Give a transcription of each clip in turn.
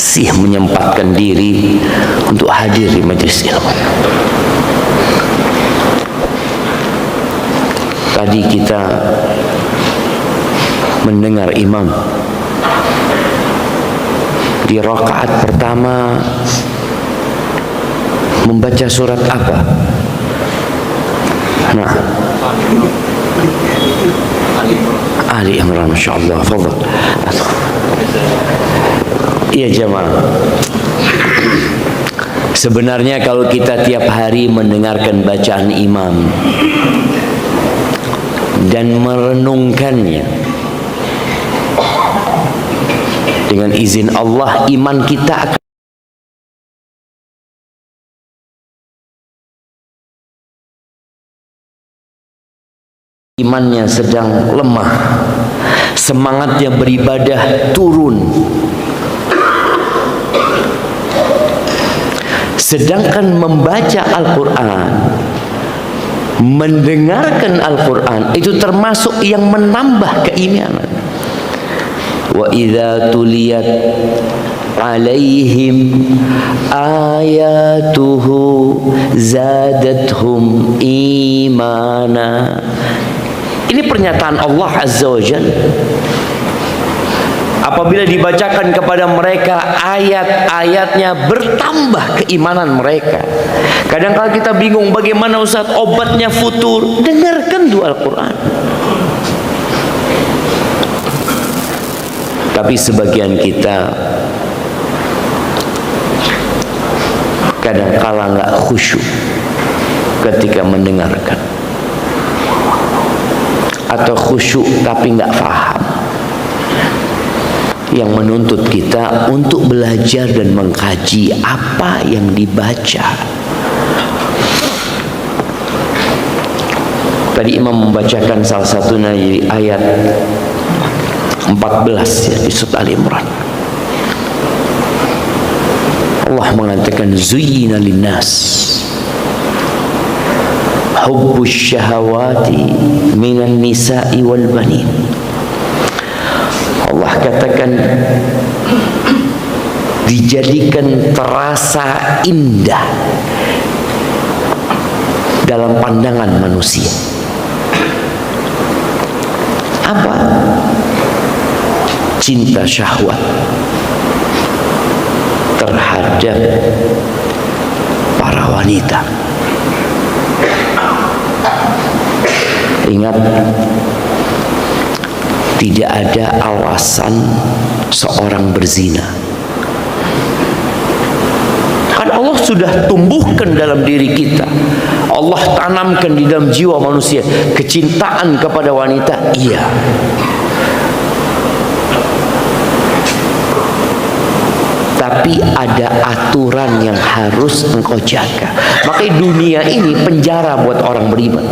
masih menyempatkan diri untuk hadir di majelis ilmu. Tadi kita mendengar imam di rakaat pertama membaca surat apa? Nah, Ali Imran, Masya Allah. Fadhal. Iya jemaah, sebenarnya kalau kita tiap hari mendengarkan bacaan imam dan merenungkannya, dengan izin Allah iman kita akan imannya sedang lemah, semangatnya beribadah turun. Sedangkan membaca Al-Quran, mendengarkan Al-Quran itu termasuk yang menambah keimanan. Wa idza tuliyat alaihim ayatuhu zadathum imana. Ini pernyataan Allah Azza wa Jalla. Apabila dibacakan kepada mereka ayat-ayatnya, bertambah keimanan mereka. Kadang-kala kita bingung bagaimana Ustaz obatnya futur. Dengarkan dua Al-Quran. Tapi sebagian kita kadang-kala nggak khusyuk ketika mendengarkan, atau khusyuk tapi nggak paham, yang menuntut kita untuk belajar dan mengkaji apa yang dibaca. Tadi imam membacakan salah satunya dari ayat 14 ya, di surat Ali Imran. Allah mengatakan zuyyina linnas hubbus syahawati minan nisa'i wal banin. Allah katakan dijadikan terasa indah dalam pandangan manusia. Apa? Cinta syahwat terhadap para wanita. Ingat, tidak ada alasan seorang berzina. Kan Allah sudah tumbuhkan dalam diri kita, Allah tanamkan di dalam jiwa manusia kecintaan kepada wanita. Iya, tapi ada aturan yang harus engkau jaga. Makanya dunia ini penjara buat orang beriman.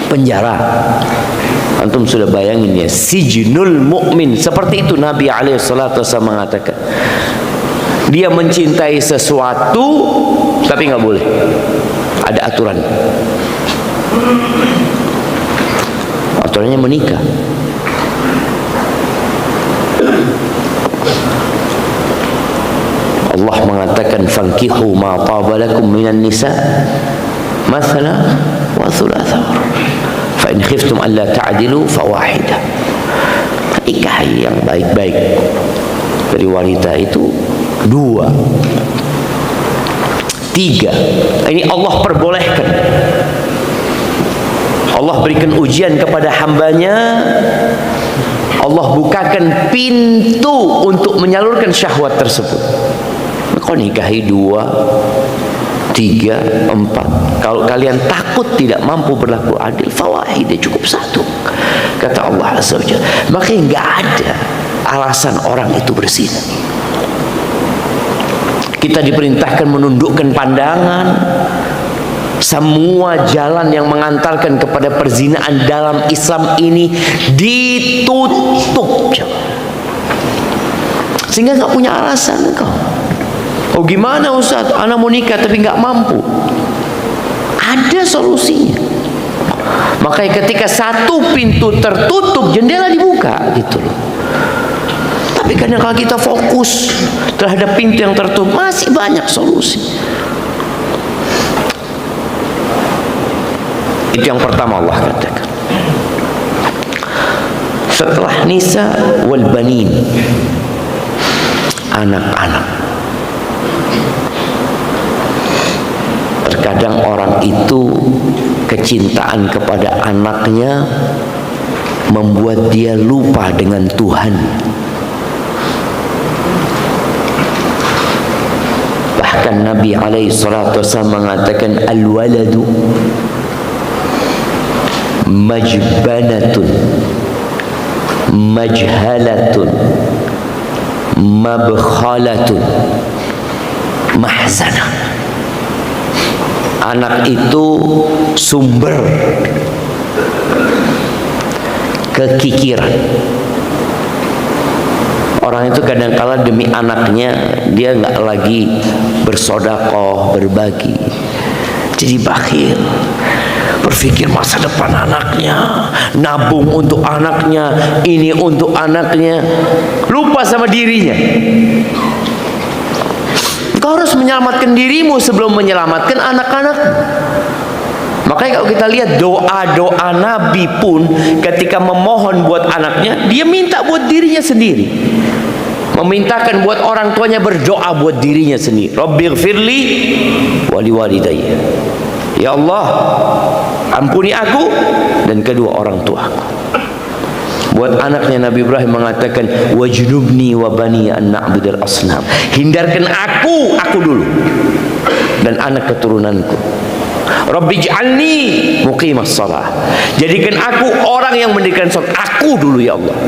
Penjara. Antum sudah bayangin ya, sijnul mukmin. Seperti itu Nabi alaihissalatu wassalam mengatakan. Dia mencintai sesuatu tapi nggak boleh. Ada aturan. Aturannya menikah. Allah mengatakan fankihu ma taba lakum minan nisa mathala wa thulatha fa in khiftum alla ta'dilu fawahidah. Nikahi yang baik-baik dari wanita itu 2, 3. Ini Allah perbolehkan. Allah berikan ujian kepada hambanya. Allah bukakan pintu untuk menyalurkan syahwat tersebut. Kau nikahi 2, 3, 4. Kalau kalian takut tidak mampu berlaku adil, fawahidah, cukup 1. Kata Allah Azza wa Jalla. Makanya nggak ada alasan orang itu berzina. Kita diperintahkan menundukkan pandangan. Semua jalan yang mengantarkan kepada perzinaan dalam Islam ini ditutup, sehingga nggak punya alasan kau. Oh gimana Ustaz, anak mau nikah tapi nggak mampu. Ada solusinya. Makanya ketika satu pintu tertutup, jendela dibuka gitu loh. Tapi kadang kalau kita fokus terhadap pintu yang tertutup, masih banyak solusi. Itu yang pertama Allah katakan. Setelah nisa wal banin, anak-anak. Terkadang orang itu kecintaan kepada anaknya membuat dia lupa dengan Tuhan. Bahkan Nabi alaihi salatu wasallam mengatakan al-waladu majbanatun majhalatun mabkhalatun mahzanah. Anak itu sumber kekikiran. Orang itu kadang-kala demi anaknya dia nggak lagi bersedekah, berbagi, jadi bakhil. Berpikir masa depan anaknya, nabung untuk anaknya, ini untuk anaknya, lupa sama dirinya. Kau harus menyelamatkan dirimu sebelum menyelamatkan anak-anak. Makanya kalau kita lihat doa-doa Nabi pun ketika memohon buat anaknya, dia minta buat dirinya sendiri. Memintakan buat orang tuanya, berdoa buat dirinya sendiri. Rabbighfirli wa liwalidayya. Ya Allah, ampuni aku dan kedua orang tuaku. Buat anaknya Nabi Ibrahim mengatakan wajnubni wa bani an na'budal asnam. Hindarkan aku dulu dan anak keturunanku. Rabbij'alni muqimas shalah. Jadikan aku orang yang mendirikan salat. Aku dulu ya Allah.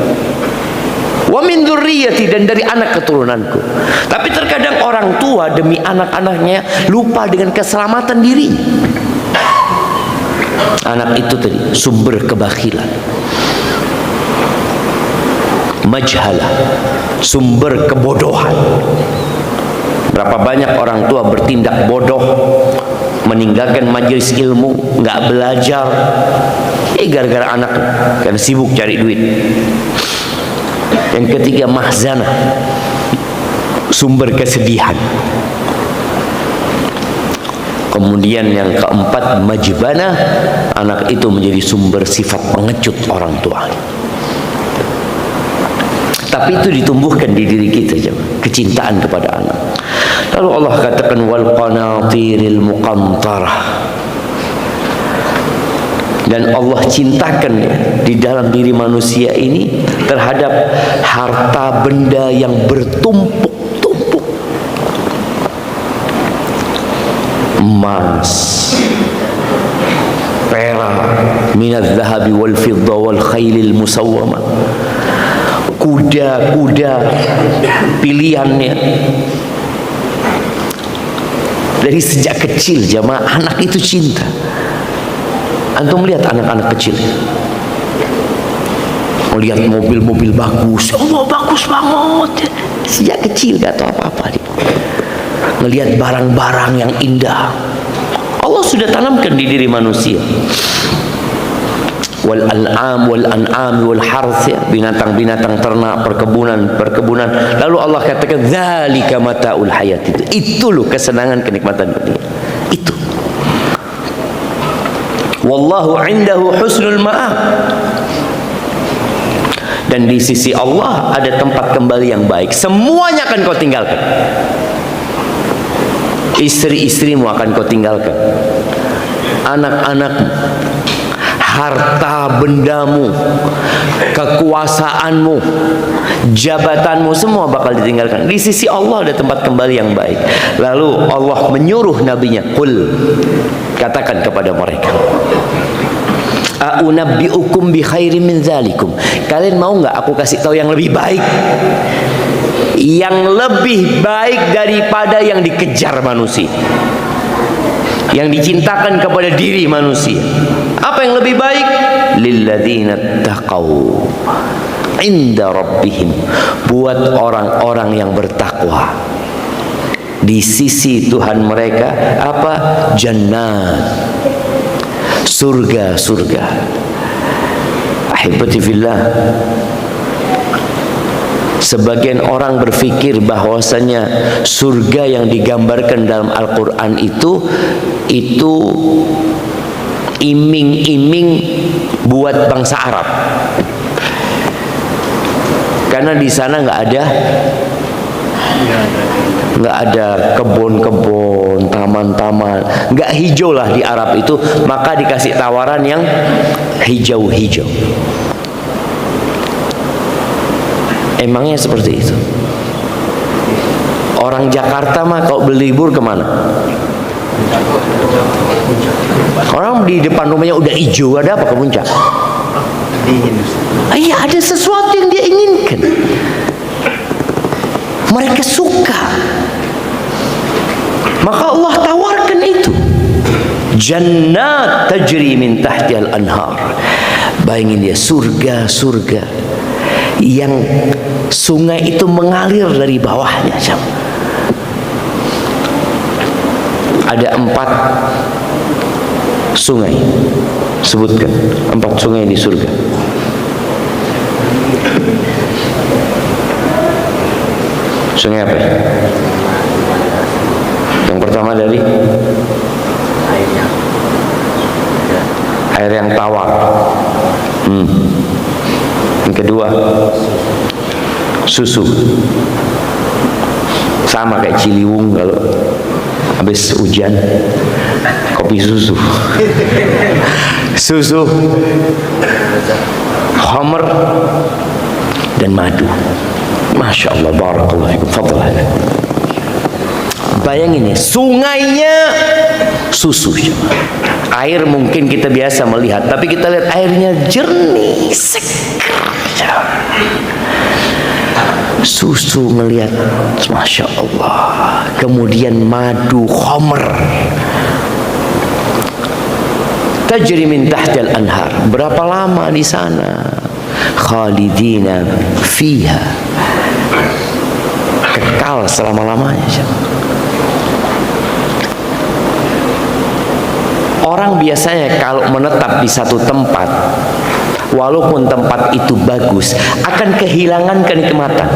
Wa min dzurriyyati, dan dari anak keturunanku. Tapi terkadang orang tua demi anak-anaknya lupa dengan keselamatan dirinya. Anak itu tadi sumber kebakhilan. Majhalah, sumber kebodohan. Berapa banyak orang tua bertindak bodoh, meninggalkan majelis ilmu, nggak belajar, gara-gara anak, karena sibuk cari duit. Yang ketiga mahzanah, sumber kesedihan. Kemudian yang keempat majbanah, anak itu menjadi sumber sifat pengecut orang tua. Tapi itu ditumbuhkan di diri kita, kecintaan kepada anak. Lalu Allah katakan wal qanatiril muqantarah, dan Allah cintakan di dalam diri manusia ini terhadap harta benda yang bertumpuk-tumpuk. Emas, perak, minadz zahabi wal fidda wal khailil musawwamah, kuda-kuda pilihannya. Dari sejak kecil jamaah, anak itu cinta. Antum lihat anak-anak kecil, melihat mobil-mobil bagus, oh bagus banget. Sejak kecil gak tahu apa-apa dia. Ngelihat barang-barang yang indah, Allah sudah tanamkan di diri manusia. Wal an'am wal an'am wal harth, binatang-binatang ternak, perkebunan. Lalu Allah katakan dzalika mataul hayat, itu loh kesenangan, kenikmatan dunia. Itu. Wallahu indahu husnul ma'ab, dan di sisi Allah ada tempat kembali yang baik. Semuanya akan kau tinggalkan. Istri-istrimu akan kau tinggalkan, anak-anakmu, harta bendamu, kekuasaanmu, jabatanmu, semua bakal ditinggalkan. Di sisi Allah ada tempat kembali yang baik. Lalu Allah menyuruh nabinya, qul, katakan kepada mereka, a'unabbi'ukum bi khairin min dzalikum, kalian mau nggak aku kasih tahu yang lebih baik, yang lebih baik daripada yang dikejar manusia, yang dicintakan kepada diri manusia. Apa yang lebih baik? Lilladzina taqaw inda rabbihim, buat orang-orang yang bertakwa di sisi Tuhan mereka. Apa? Jannat, surga-surga. Ahibati fillah, Sebagian orang berpikir bahwasanya surga yang digambarkan dalam Al-Quran itu iming-iming buat bangsa Arab. Karena di sana nggak ada kebun-kebun, taman-taman, nggak hijau lah di Arab itu, maka dikasih tawaran yang hijau-hijau. Emangnya seperti itu? Orang Jakarta mah kalau berlibur kemana? Orang di depan rumahnya udah hijau, ada apa ke puncak? Iya, ada sesuatu yang dia inginkan. Mereka suka. Maka Allah tawarkan itu. Jannat tajri min tahtihal anhar. Bayangin dia, surga yang sungai itu mengalir dari bawahnya. Ada 4 sungai. Sebutkan 4 sungai di surga. Sungai apa? Yang pertama dari air yang tawar. Yang kedua susu. Sama kayak Ciliwung kalau habis hujan kopi susu. Susu, khamr dan madu. Masya Allah, barakallahu fikum, fadlah. Bayangin ya, sungainya susu. Air mungkin kita biasa melihat, tapi kita lihat airnya jernih, segar. Susu ngelihat, Masya Allah. Kemudian madu, khamr. Tajri min tahtil anhar. Berapa lama di sana? Khalidina fiha. Kekal selama-lamanya. Orang biasanya kalau menetap di satu tempat, walaupun tempat itu bagus, akan kehilangan kenikmatan.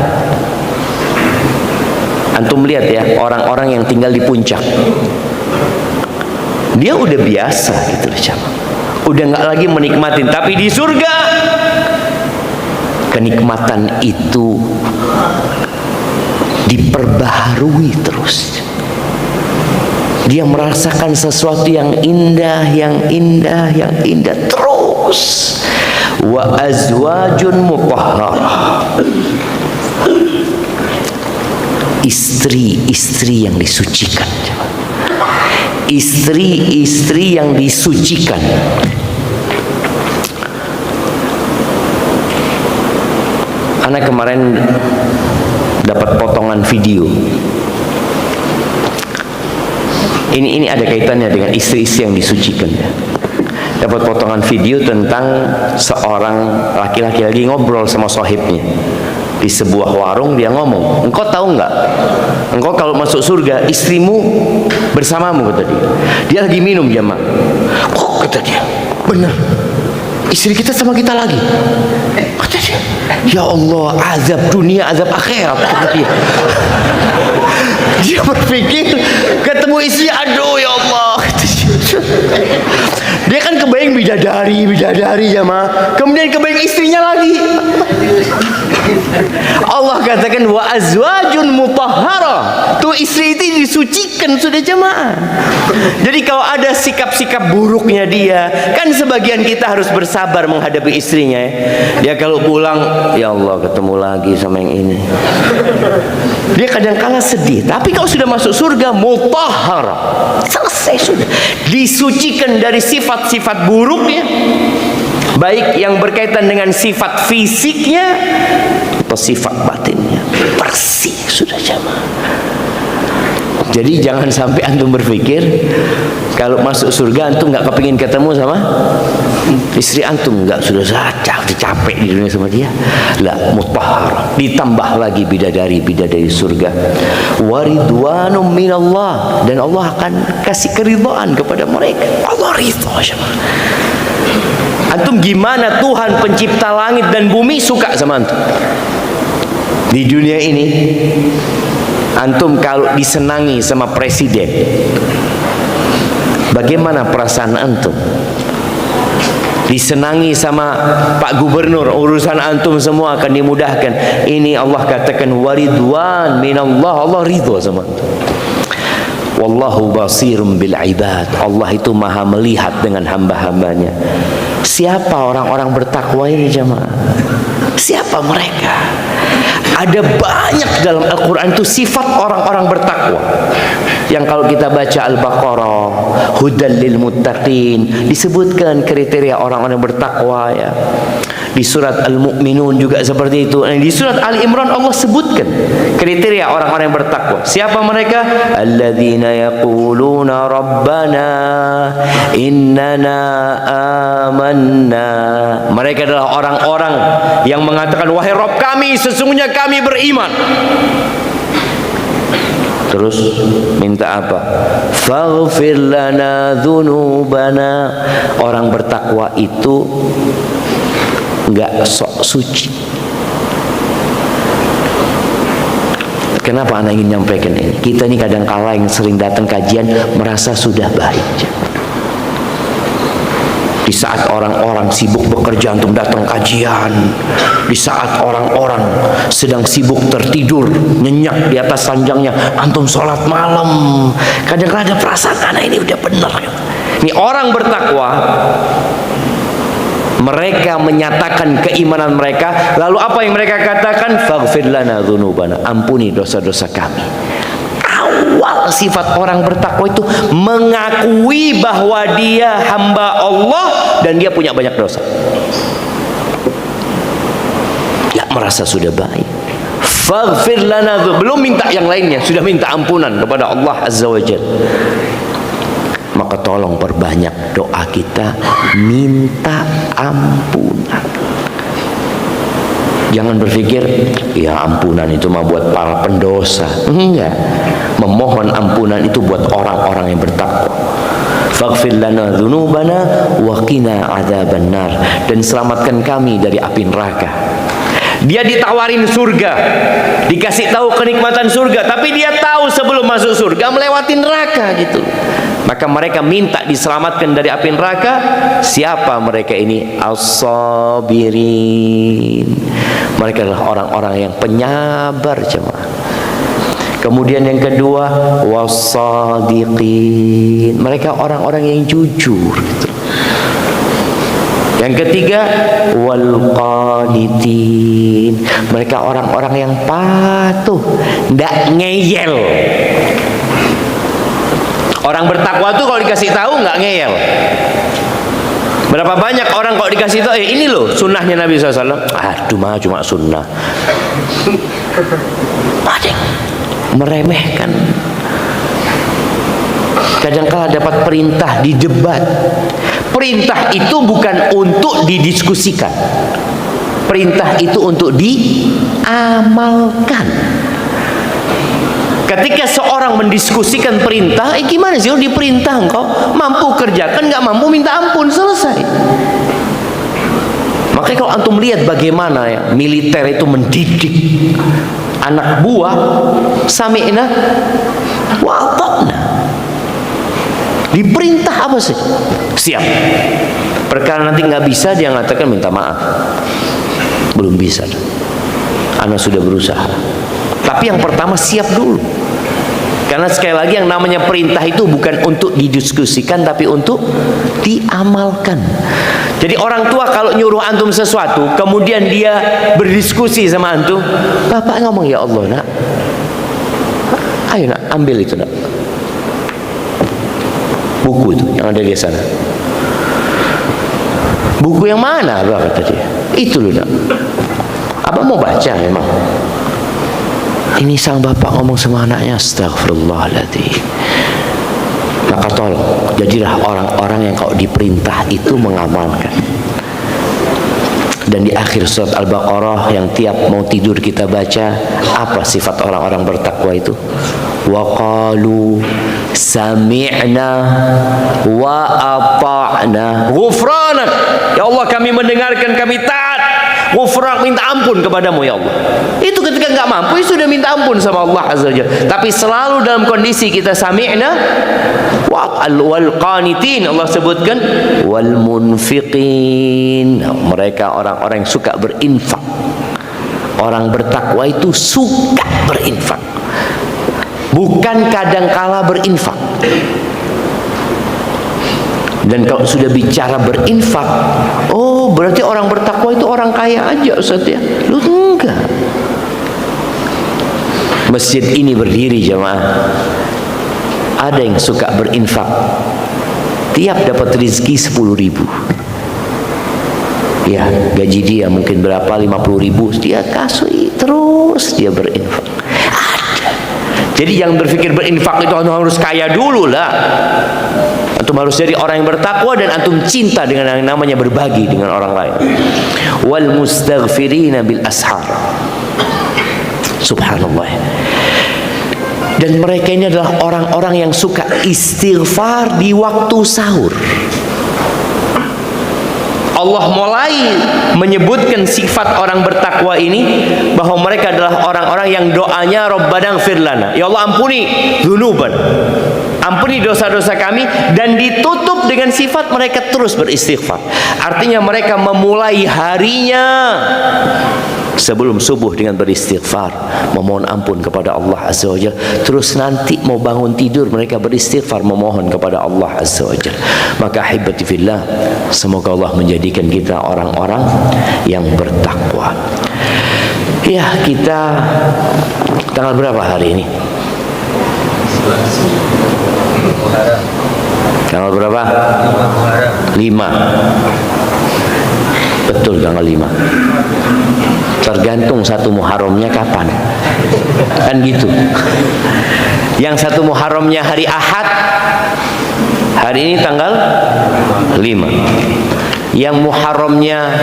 Antum lihat ya, orang-orang yang tinggal di puncak, dia udah biasa gitu loh, udah nggak lagi menikmatin. Tapi di surga, kenikmatan itu diperbaharui terus. Dia merasakan sesuatu yang indah, yang indah, yang indah terus. Wa azwajun mutahharah. Istri-istri yang disucikan. Istri-istri yang disucikan. Anak kemarin dapat potongan video. Ini ada kaitannya dengan istri-istri yang disucikan ya. Dapat potongan video tentang seorang laki-laki lagi ngobrol sama sohibnya di sebuah warung. Dia ngomong, engkau tahu nggak, engkau kalau masuk surga istrimu bersamamu, kata dia. Dia lagi minum jamaah. Oh, kata dia, benar, istri kita sama kita lagi. Kata dia, ya Allah, azab dunia, azab akhirat, kata dia. Dia berpikir ketemu istri, aduh ya Allah. Dia kan kebayang bidadari jamaah, kemudian kebayang istrinya lagi. Allah katakan wa azwajun mutahharah. Tuh istri itu disucikan sudah jamaah. Jadi kalau ada sikap-sikap buruknya dia, kan sebagian kita harus bersabar menghadapi istrinya ya. Dia kalau pulang, ya Allah ketemu lagi sama yang ini. Dia kadang-kala sedih. Tapi kalau sudah masuk surga, mutahharah, selesai sudah. Disucikan dari sifat-sifat buruknya, baik yang berkaitan dengan sifat fisiknya atau sifat batinnya, bersih sudah jamaah. Jadi jangan sampai antum berpikir kalau masuk surga antum nggak kepingin ketemu sama istri antum, nggak, sudah capek di dunia sama dia. La, mutahharah, ditambah lagi bidadari surga. Waridwanum minallah, dan Allah akan kasih keridhaan kepada mereka. Allah ridho. Antum gimana Tuhan pencipta langit dan bumi suka sama antum? Di dunia ini, antum kalau disenangi sama presiden, bagaimana perasaan antum? Disenangi sama Pak Gubernur, urusan antum semua akan dimudahkan. Ini Allah katakan waridwan minallah, Allah ridho sama antum. Wallahu basirum bil ibad. Allah itu maha melihat dengan hamba-hambanya. Siapa orang-orang bertakwa ini jemaah? Siapa mereka? Ada banyak dalam Al-Quran itu sifat orang-orang bertakwa. Yang kalau kita baca Al-Baqarah, hudal lil muttaqin, disebutkan kriteria orang-orang bertakwa ya. Di surat Al-Mu'minun juga seperti itu. Di surat Ali Imran Allah sebutkan kriteria orang-orang yang bertakwa. Siapa mereka? Alladzina yaquluna rabbana innana amanna. Mereka adalah orang-orang yang mengatakan, wahai Rabb kami, sesungguhnya kami beriman. Terus minta apa? Faghfir lana dzunubana. Orang bertakwa itu enggak sok suci. Kenapa anak ingin nyampaikan ini? Kita ini kadang kala yang sering datang kajian merasa sudah baik. Di saat orang-orang sibuk bekerja, antum datang kajian. Di saat orang-orang sedang sibuk tertidur, nyenyak di atas ranjangnya, antum sholat malam. Kadang-kadang ada perasaan anak ini udah benar. Ini orang bertakwa. Mereka menyatakan keimanan mereka, lalu apa yang mereka katakan? Faghfir lana dzunubana, ampuni dosa-dosa kami. Awal sifat orang bertakwa itu mengakui bahwa dia hamba Allah dan dia punya banyak dosa. Ya merasa sudah baik. Faghfir lana, belum minta yang lainnya, sudah minta ampunan kepada Allah Azza wa Jalla. Maka tolong perbanyak doa kita minta ampunan. Jangan berpikir ya ampunan itu mah buat para pendosa. Enggak. Memohon ampunan itu buat orang-orang yang bertakwa. Faghfir lana dzunubana wa qina adzabannar, dan selamatkan kami dari api neraka. Dia ditawarin surga, dikasih tahu kenikmatan surga, tapi dia tahu sebelum masuk surga melewati neraka gitu. Maka mereka minta diselamatkan dari api neraka. Siapa mereka ini? As-sabirin. Mereka adalah orang-orang yang penyabar jemaah. Kemudian yang kedua, was-sadiqin. Mereka orang-orang yang jujur gitu. Yang ketiga, wal qanitin. Mereka orang-orang yang patuh, ndak ngeyel. Orang bertakwa tuh kalau dikasih tahu nggak ngeyel. Berapa banyak orang kalau dikasih tahu, ini loh sunnahnya Nabi SAW. Aduh mah cuma sunnah. Ada yang meremehkan. Kadang-kala dapat perintah di debat. Perintah itu bukan untuk didiskusikan. Perintah itu untuk diamalkan. Ketika seorang mendiskusikan perintah, gimana sih? Diperintah engkau mampu kerjakan, nggak mampu minta ampun, selesai. Makanya kalau antum lihat bagaimana ya militer itu mendidik anak buah, sami'na wa ata'na. Diperintah apa sih? Siap. Perkara nanti nggak bisa, dia mengatakan minta maaf. Belum bisa. Anak sudah berusaha. Tapi yang pertama siap dulu. Karena sekali lagi yang namanya perintah itu bukan untuk didiskusikan, tapi untuk diamalkan. Jadi orang tua kalau nyuruh antum sesuatu, kemudian dia berdiskusi sama antum, bapak ngomong, ya Allah nak, ayo nak ambil itu nak, buku itu yang ada di sana. Buku yang mana bapak tadi? Itu loh nak. Apa mau baca memang? Ini sang bapak ngomong sama anaknya, astagfirullahaladzim. Maka tolong, jadilah orang-orang yang kalau diperintah itu mengamalkan. Dan di akhir surat Al-Baqarah yang tiap mau tidur kita baca, apa sifat orang-orang bertakwa itu? Wa qalu sami'na wa ata'na ghufranak. Ya Allah, kami mendengarkan, kami taat. ghufran, minta ampun kepadamu ya Allah. Itu ketika nggak mampu, sudah minta ampun sama Allah Azza wa Jalla. Tapi selalu dalam kondisi kita sami'na wal qanitin, Allah sebutkan wal munfiqin. Mereka orang-orang yang suka berinfak. Orang bertakwa itu suka berinfak, bukan kadangkala berinfak. Dan kalau sudah bicara berinfak, oh berarti orang bertakwa itu orang kaya aja Ustaz ya? Lu enggak. Masjid ini berdiri jamaah, ada yang suka berinfak, tiap dapat rezeki 10.000. Ya, gaji dia mungkin berapa, 50.000, dia kasih terus, dia berinfak. Ada. Jadi yang berpikir berinfak itu harus kaya dulu lah. Antum harus jadi orang yang bertakwa dan antum cinta dengan yang namanya berbagi dengan orang lain. Wal mustaghfirina bil ashar. Subhanallah. Dan mereka ini adalah orang-orang yang suka istighfar di waktu sahur. Allah mulai menyebutkan sifat orang bertakwa ini, bahwa mereka adalah orang-orang yang doanya Rabbana ighfir lana, ya Allah ampuni dzunuban, ampuni dosa-dosa kami, dan ditutup dengan sifat mereka terus beristighfar. Artinya mereka memulai harinya sebelum subuh dengan beristighfar, memohon ampun kepada Allah Azza wa Jalla. Terus nanti mau bangun tidur mereka beristighfar, memohon kepada Allah Azza wa Jalla. Maka ahibati fillah, semoga Allah menjadikan kita orang-orang yang bertakwa. Ya, kita tanggal berapa hari ini? Tanggal berapa? 5. Betul, tanggal 5. Tergantung satu Muharramnya kapan, kan gitu. Yang satu Muharramnya hari Ahad, hari ini tanggal 5. Yang Muharramnya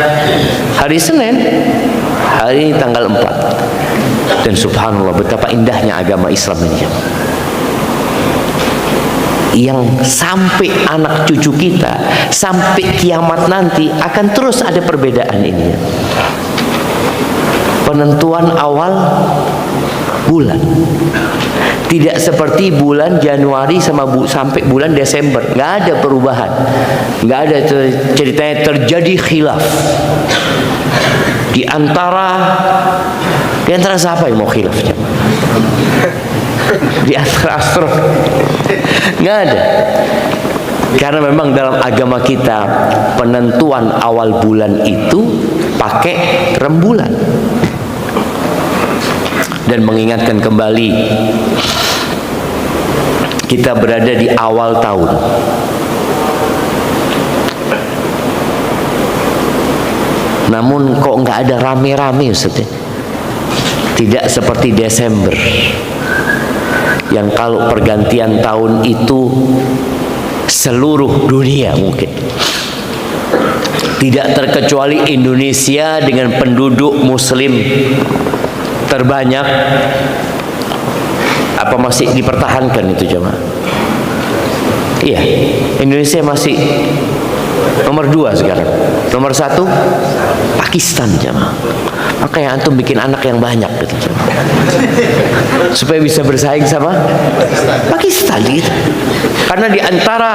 hari Senin, hari ini tanggal 4. Dan subhanallah, betapa indahnya agama Islam ini, yang sampai anak cucu kita, sampai kiamat nanti akan terus ada perbedaan ini. Penentuan awal bulan tidak seperti bulan Januari sama sampai bulan Desember, nggak ada perubahan, nggak ada ceritanya terjadi khilaf di antara siapa yang mau khilaf? Di antara astro, nggak ada. Karena memang dalam agama kita penentuan awal bulan itu pakai rembulan. Dan mengingatkan kembali, kita berada di awal tahun. Namun kok nggak ada rame-rame Ustaz? Tidak seperti Desember, yang kalau pergantian tahun itu seluruh dunia mungkin, tidak terkecuali Indonesia dengan penduduk muslim terbanyak, apa masih dipertahankan itu jemaah? Iya, Indonesia masih nomor 2 sekarang. Nomor 1 Pakistan jemaah. Makanya antum bikin anak yang banyak gitu jemaah, supaya bisa bersaing sama Pakistan gitu. Karena di antara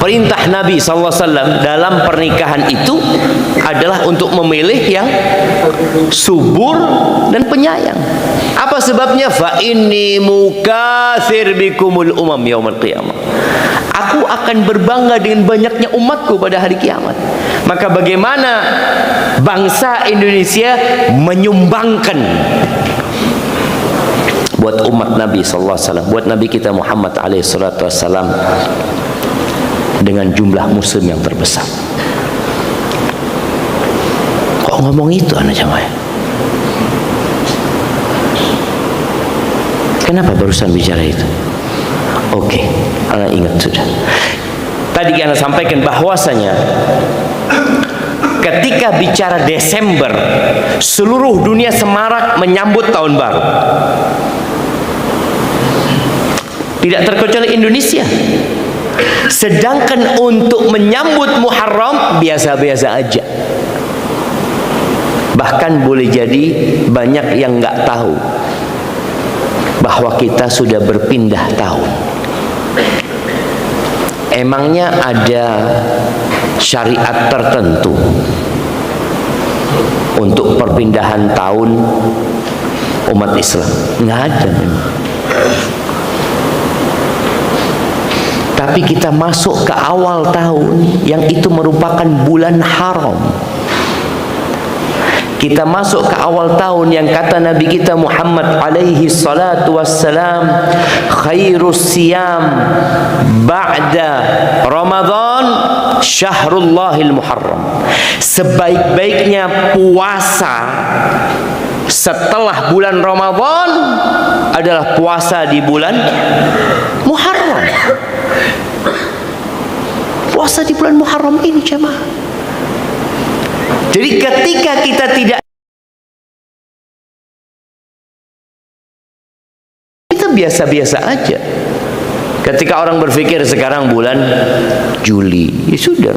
perintah Nabi SAW dalam pernikahan itu adalah untuk memilih yang subur dan penyayang. Apa sebabnya? Fa inni mukatsir bikumul umam yaumil qiyamah. Aku akan berbangga dengan banyaknya umatku pada hari kiamat. Maka bagaimana bangsa Indonesia menyumbangkan buat umat Nabi SAW, buat Nabi kita Muhammad SAW, dengan jumlah muslim yang terbesar. Kok ngomong itu anak jamaah? Kenapa barusan bicara itu? Oke, anak ingat sudah. Tadi anak sampaikan bahwasanya ketika bicara Desember, seluruh dunia semarak menyambut tahun baru. Tidak terkecuali Indonesia. Sedangkan untuk menyambut Muharram biasa-biasa aja. Bahkan boleh jadi banyak yang nggak tahu bahwa kita sudah berpindah tahun. Emangnya ada syariat tertentu untuk perpindahan tahun umat Islam? Nggak ada memang. Tapi kita masuk ke awal tahun yang itu merupakan bulan haram. Kita masuk ke awal tahun yang kata Nabi kita Muhammad alaihi salatu wassalam, khairus siyam ba'da Ramadan syahrullahil muharram. Sebaik-baiknya puasa setelah bulan Ramadan adalah puasa di bulan Muharram. Puasa di bulan Muharram ini jemaah. Jadi ketika kita tidak, kita biasa-biasa aja. Ketika orang berpikir sekarang bulan Juli, ya sudah,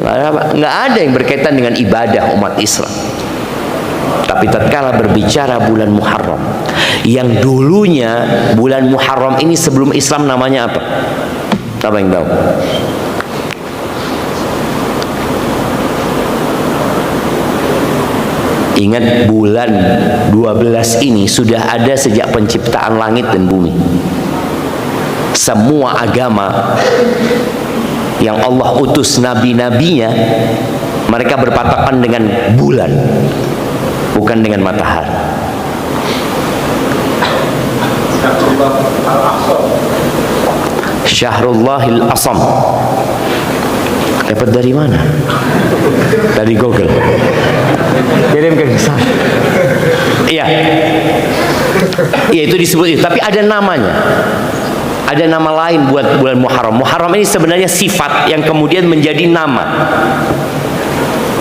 nggak ada yang berkaitan dengan ibadah umat Islam. Tapi tatkala berbicara bulan Muharram, yang dulunya bulan Muharram ini sebelum Islam namanya apa? Apa yang tahu? Ingat, bulan 12 ini sudah ada sejak penciptaan langit dan bumi. Semua agama yang Allah utus nabi-nabinya, mereka berpatokan dengan bulan, bukan dengan matahari. Syahrullahil Asam. Dapat dari mana? Dari Google. Kirimkan ke sana. Iya. Iya, itu disebut itu. Tapi ada namanya. Ada nama lain buat bulan Muharram. Muharram ini sebenarnya sifat yang kemudian menjadi nama.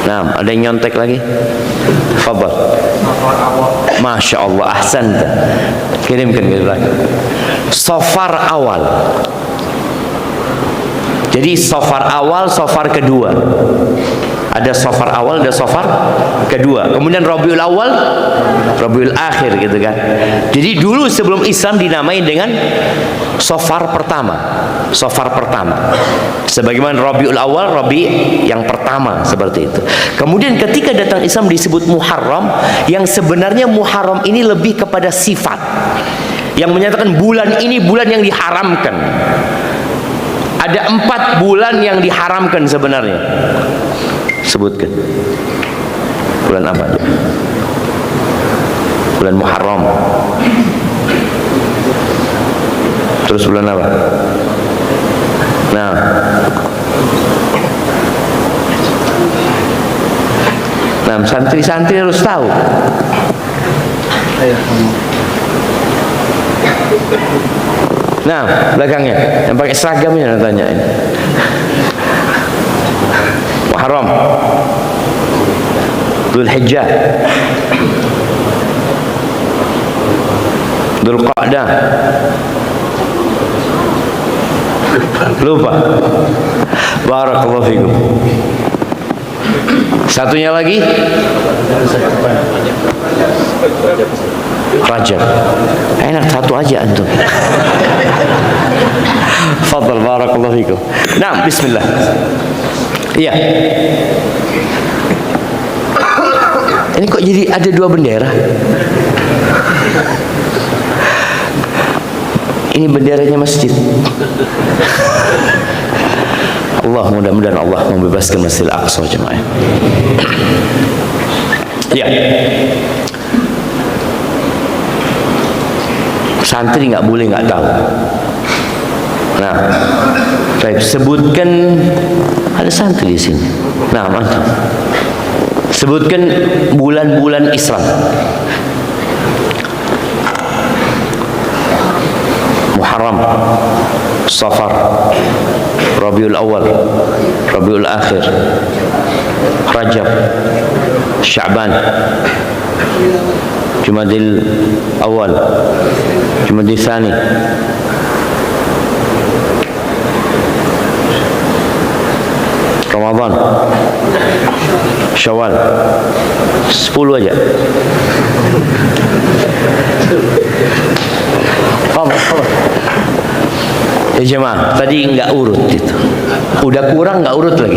Nah, ada yang nyontek lagi? Fadhal. Masya Allah, ahsan. Kirimkan ke belakang. Safar awal. Jadi safar awal, safar kedua. Ada safar awal, ada safar kedua. Kemudian Rabiul Awal, Rabiul Akhir gitu kan. Jadi dulu sebelum Islam dinamai dengan safar pertama. Safar pertama. Sebagaimana Rabiul Awal, Rabi yang pertama, seperti itu. Kemudian ketika datang Islam disebut Muharram, yang sebenarnya Muharram ini lebih kepada sifat. Yang menyatakan bulan ini bulan yang diharamkan. Ada 4 bulan yang diharamkan sebenarnya. Sebutkan. Bulan apa aja? Bulan Muharram. Terus bulan apa? Nah. Nah, santri-santri harus tahu. Nah, belakangnya yang pakai seragamnya tanyain. Muharram, Dzulhijjah, Dzulqa'dah. Lupa. Barakallahu fikum. Satunya lagi Rajab. Enak, satu aja antum. Fadhal, barakallahu fikum. Nah, bismillah. Iya. Ini kok jadi ada 2 bendera? Ini benderanya masjid. Allah, mudah-mudahan Allah membebaskan Masjidil Aqsa jemaah. Ya. Santri nggak boleh nggak tahu. Nah, baik, sebutkan, ada santri di sini. Nah, mantap. Sebutkan bulan-bulan Islam. Muharram, Safar, Rabiul Awal, Rabiul Akhir, Rajab, Sya'ban, Jumadil Awal, Jumadil Tsani, Ramadan, Syawal, 10 aja. Paham? Ya jemaah, tadi nggak urut itu. Udah kurang nggak urut lagi.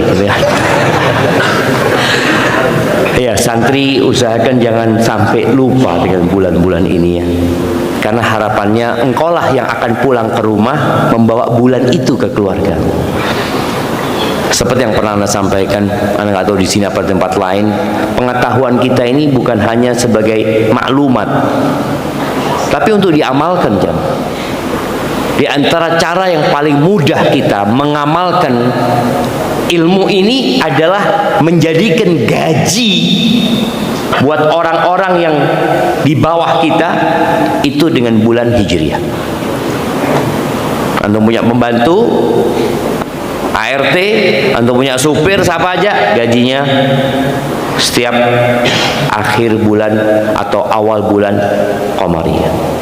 Ya, santri usahakan jangan sampai lupa dengan bulan-bulan ini ya. Karena harapannya engkaulah yang akan pulang ke rumah membawa bulan itu ke keluarga. Seperti yang pernah Anda sampaikan, Anda nggak tahu di sini apa tempat lain, pengetahuan kita ini bukan hanya sebagai maklumat, tapi untuk diamalkan jemaah. Di antara cara yang paling mudah kita mengamalkan ilmu ini adalah menjadikan gaji buat orang-orang yang di bawah kita itu dengan bulan Hijriah. Anda punya pembantu, ART, Anda punya supir, siapa aja, gajinya setiap akhir bulan atau awal bulan Qamariyah.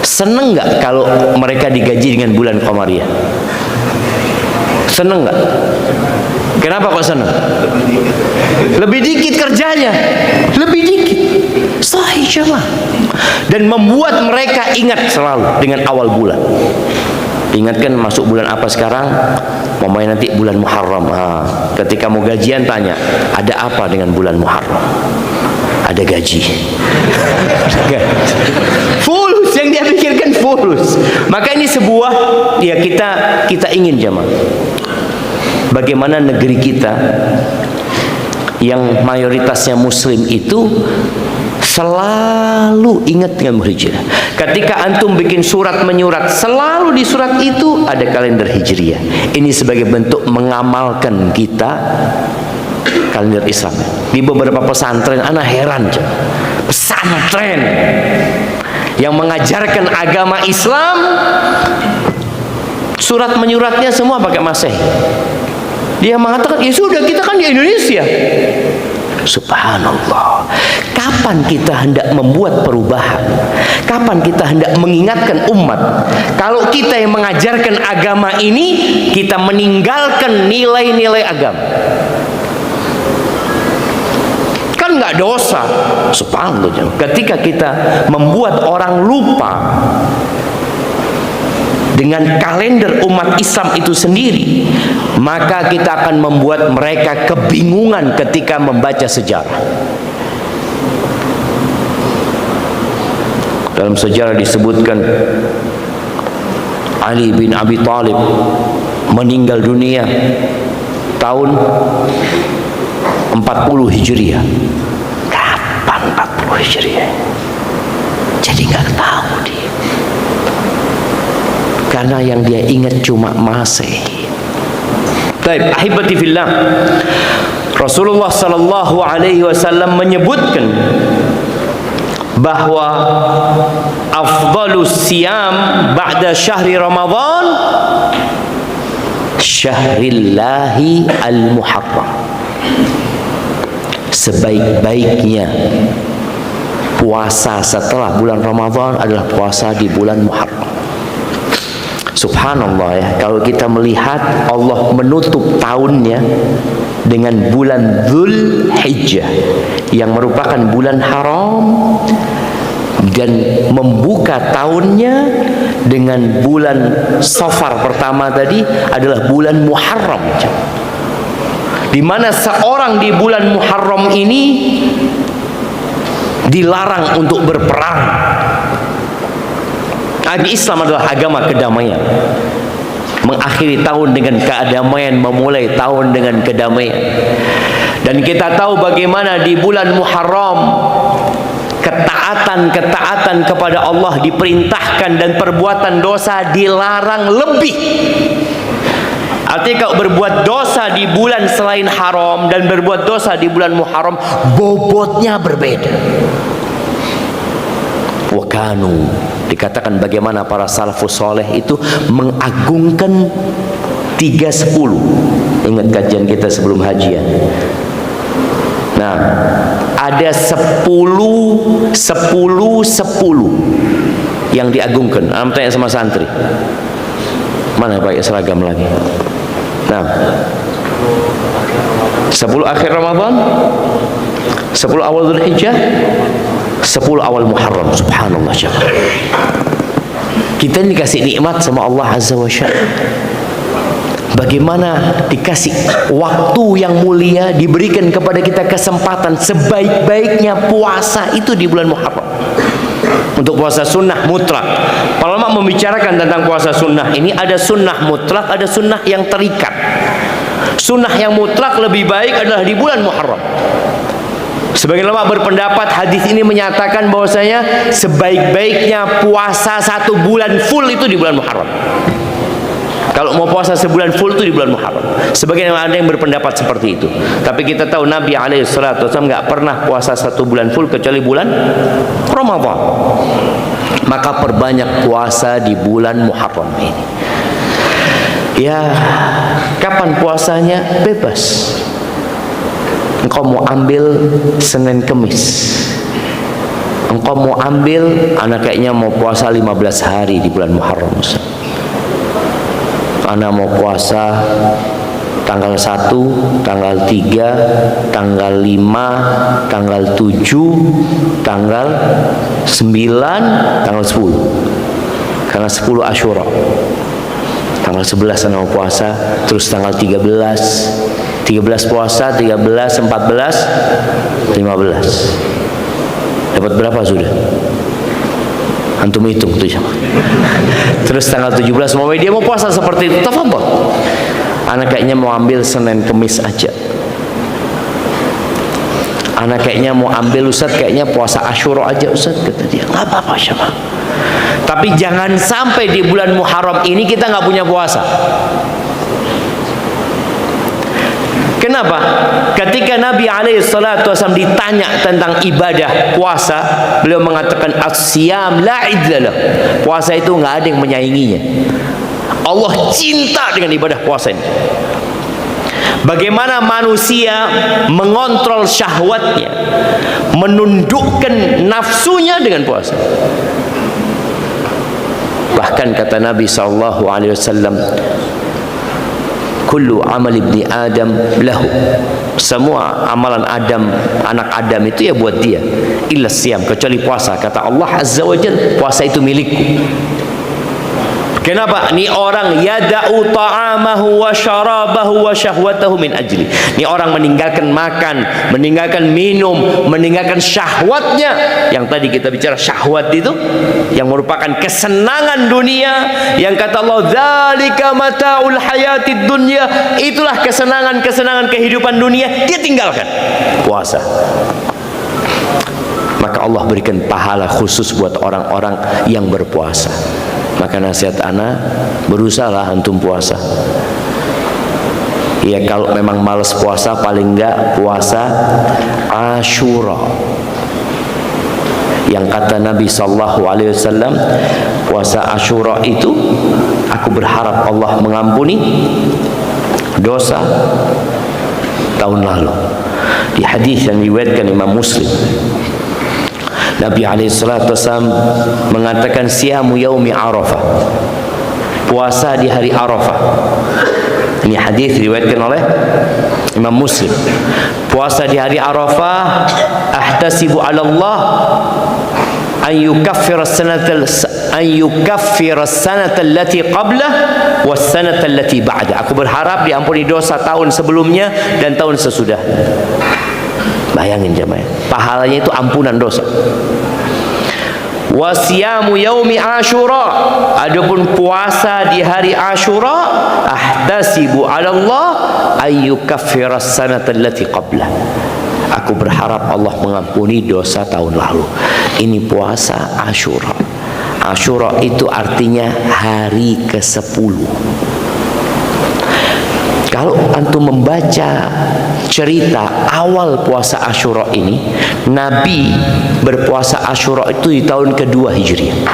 Seneng nggak kalau mereka digaji dengan bulan Qamariyah? Seneng nggak? Kenapa kok seneng? Lebih dikit kerjanya, lebih dikit. Sahih jemaah. Dan membuat mereka ingat selalu dengan awal bulan. Ingatkan masuk bulan apa sekarang? Mamanya nanti bulan Muharram. Ketika mau gajian tanya, ada apa dengan bulan Muharram? Ada gaji. Fulus yang dia pikirkan fulus. Maka ini sebuah ya kita ingin jemaah. Bagaimana negeri kita yang mayoritasnya muslim itu selalu ingat dengan Hijriah. Ketika antum bikin surat menyurat, selalu di surat itu ada kalender Hijriah. Ini sebagai bentuk mengamalkan kita kalender Islam. Di beberapa pesantren, anak heran pesantren yang mengajarkan agama Islam, surat menyuratnya semua pakai Masehi. Dia mengatakan, ya sudah, kita kan di Indonesia. Subhanallah. Kapan kita hendak membuat perubahan? Kapan kita hendak mengingatkan umat? Kalau kita yang mengajarkan agama ini, kita meninggalkan nilai-nilai agama. Kan nggak dosa. Subhanallah. Ketika kita membuat orang lupa dengan kalender umat Islam itu sendiri, maka kita akan membuat mereka kebingungan ketika membaca sejarah. Dalam sejarah disebutkan Ali bin Abi Thalib meninggal dunia tahun 40 Hijriah. Kapan 40 Hijriah? Jadi nggak tahu dia. Karena yang dia ingat cuma Masehi. Baik, ahibati fillah. Rasulullah sallallahu alaihi wasallam menyebutkan bahwa afdalus siyam ba'da syahri Ramadan syahrillahi al-muharram. Sebaik-baiknya puasa setelah bulan Ramadan adalah puasa di bulan Muharram. Subhanallah ya, kalau kita melihat Allah menutup tahunnya dengan bulan Dzul Hijjah yang merupakan bulan haram, dan membuka tahunnya dengan bulan Safar pertama tadi adalah bulan Muharram, di mana seorang di bulan Muharram ini dilarang untuk berperang. Islam adalah agama kedamaian. Mengakhiri tahun dengan kedamaian, memulai tahun dengan kedamaian. Dan kita tahu bagaimana di bulan Muharram ketaatan kepada Allah diperintahkan dan perbuatan dosa dilarang lebih. Artinya kalau berbuat dosa di bulan selain haram dan berbuat dosa di bulan Muharram, bobotnya berbeda. Wakanu, dikatakan bagaimana para salafus soleh itu mengagungkan 3-10. Ingat kajian kita sebelum hajian. Nah, ada 10 yang diagungkan. Tanya sama santri, Mana pakai seragam lagi? Nah, 10 akhir Ramadan, 10 awal Dzulhijjah, 10 awal Muharram. Subhanallah jemaah. Kita ini dikasih nikmat sama Allah Azza wa Jalla. Bagaimana dikasih waktu yang mulia, diberikan kepada kita kesempatan sebaik-baiknya puasa itu di bulan Muharram. Untuk puasa sunnah mutlak. Para ulama membicarakan tentang puasa sunnah ini, ada sunnah mutlak, ada sunnah yang terikat. Sunnah yang mutlak lebih baik adalah di bulan Muharram. Sebagian ulama berpendapat hadis ini menyatakan bahwasanya sebaik-baiknya puasa 1 bulan full itu di bulan Muharram. Kalau mau puasa sebulan full itu di bulan Muharram. Sebagian ada yang berpendapat seperti itu. Tapi kita tahu Nabi SAW nggak pernah puasa 1 bulan full kecuali bulan Ramadan. Maka perbanyak puasa di bulan Muharram ini. Ya, kapan puasanya? Bebas. Engkau mau ambil Senin Kemis, engkau mau ambil, anak kayaknya mau puasa 15 hari di bulan Muharram. Anak mau puasa tanggal 1, tanggal 3, tanggal 5, tanggal 7, tanggal 9, tanggal 10. Karena 10 Asyura. Tanggal 11 anak mau puasa, terus tanggal 13 puasa, 13, 14, 15. Dapat berapa sudah? Antum hitung tuh ya. Terus tanggal 17 mau dia mau puasa seperti itu, tafadhol. Anak kayaknya mau ambil Senin Kemis aja. Anak kayaknya mau ambil, Ustaz kayaknya puasa Asyura aja Ustaz, kata dia. Enggak apa-apa siapa. Tapi jangan sampai di bulan Muharram ini kita nggak punya puasa. Kenapa? Ketika Nabi SAW ditanya tentang ibadah puasa, beliau mengatakan as-siyam la idzalah. Puasa itu nggak ada yang menyainginya. Allah cinta dengan ibadah puasa ini. Bagaimana manusia mengontrol syahwatnya, menundukkan nafsunya dengan puasa. Bahkan kata Nabi SAW, kullu amal ibni Adam lahu. Semua amalan Adam, anak Adam itu ya buat dia. Illa siyam, kecuali puasa. Kata Allah Azza wa Jalla, puasa itu milikku. Kenapa? Ini orang yada'u ta'amahu wa syarabahu wa syahwatahu min ajli. Ini orang meninggalkan makan, meninggalkan minum, meninggalkan syahwatnya. Yang tadi kita bicara syahwat itu, yang merupakan kesenangan dunia. Yang kata Allah, dzalika mata'ul hayatid dunya. Itulah kesenangan-kesenangan kehidupan dunia. Dia tinggalkan puasa. Maka Allah berikan pahala khusus buat orang-orang yang berpuasa. Maka nasihat ana, berusahalah antum puasa. Ya kalau memang malas puasa, paling enggak puasa Asyura. Yang kata Nabi SAW, puasa Asyura itu aku berharap Allah mengampuni dosa tahun lalu. Di hadis yang diriwayatkan Imam Muslim, Nabi SAW mengatakan siyamu yaumi Arafah, puasa di hari Arafah. Ini hadis diriwayatkan oleh Imam Muslim. Puasa di hari Arafah, ahtasibu 'ala Allah an yukaffira as-sanata allati qablah was sanata allati ba'da. Aku berharap diampuni dosa tahun sebelumnya dan tahun sesudah. Bayangin jemaah, pahalanya itu ampunan dosa. Wasiyamu yaumi Asyura, adapun puasa di hari Asyura, ahtasibu 'ala Allah ayyukaffira as-sanata allati qablah. Aku berharap Allah mengampuni dosa tahun lalu. Ini puasa Asyura. Asyura itu artinya hari ke-10. Kalau antum membaca cerita awal puasa Asyura ini, Nabi berpuasa Asyura itu di tahun kedua Hijriah.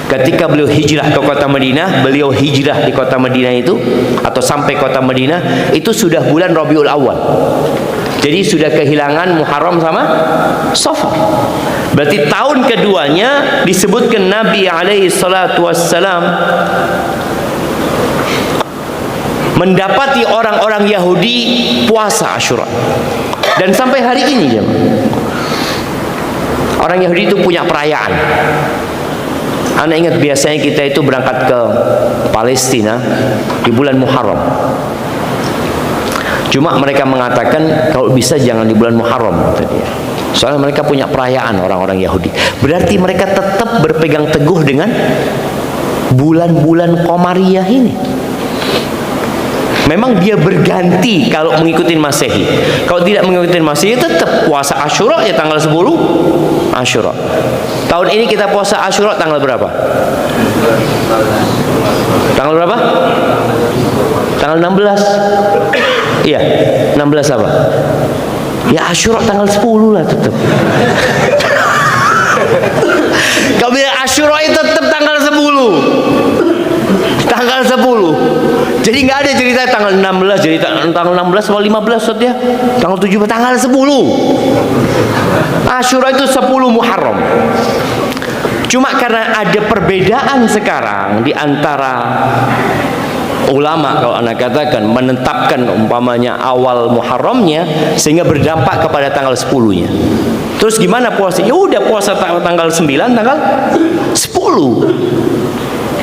Ketika beliau hijrah ke kota Madinah, beliau hijrah di kota Madinah itu, atau sampai kota Madinah, itu sudah bulan Rabiul Awal. Jadi sudah kehilangan Muharram sama Safar. Berarti tahun keduanya disebutkan Nabi alaihi salatu wassalam mendapati orang-orang Yahudi puasa Asyura. Dan sampai hari ini orang Yahudi itu punya perayaan. Anda ingat biasanya kita itu berangkat ke Palestina di bulan Muharram. Cuma mereka mengatakan kalau bisa jangan di bulan Muharram tadi. Soalnya mereka punya perayaan orang-orang Yahudi. Berarti mereka tetap berpegang teguh dengan bulan-bulan Qamariyah ini. Memang dia berganti kalau mengikuti Masehi. Kalau tidak mengikuti Masehi tetap puasa Asyura ya tanggal 10 Asyura. Tahun ini kita puasa Asyura tanggal berapa? Tanggal berapa? Tanggal 16. Iya, 16 apa? Ya Asyura tanggal 10 lah tetap. Kalau bilang Asyura itu tetap tanggal 10. Tanggal 10. Jadi nggak ada cerita tanggal 16, jadi tanggal 16 atau 15 ya. Tanggal 7, tanggal 10. Asyura itu 10 Muharram. Cuma karena ada perbedaan sekarang di antara ulama, kalau anda katakan menetapkan umpamanya awal Muharramnya sehingga berdampak kepada tanggal 10-nya. Terus gimana puasa? Ya udah puasa tanggal 9, tanggal 10.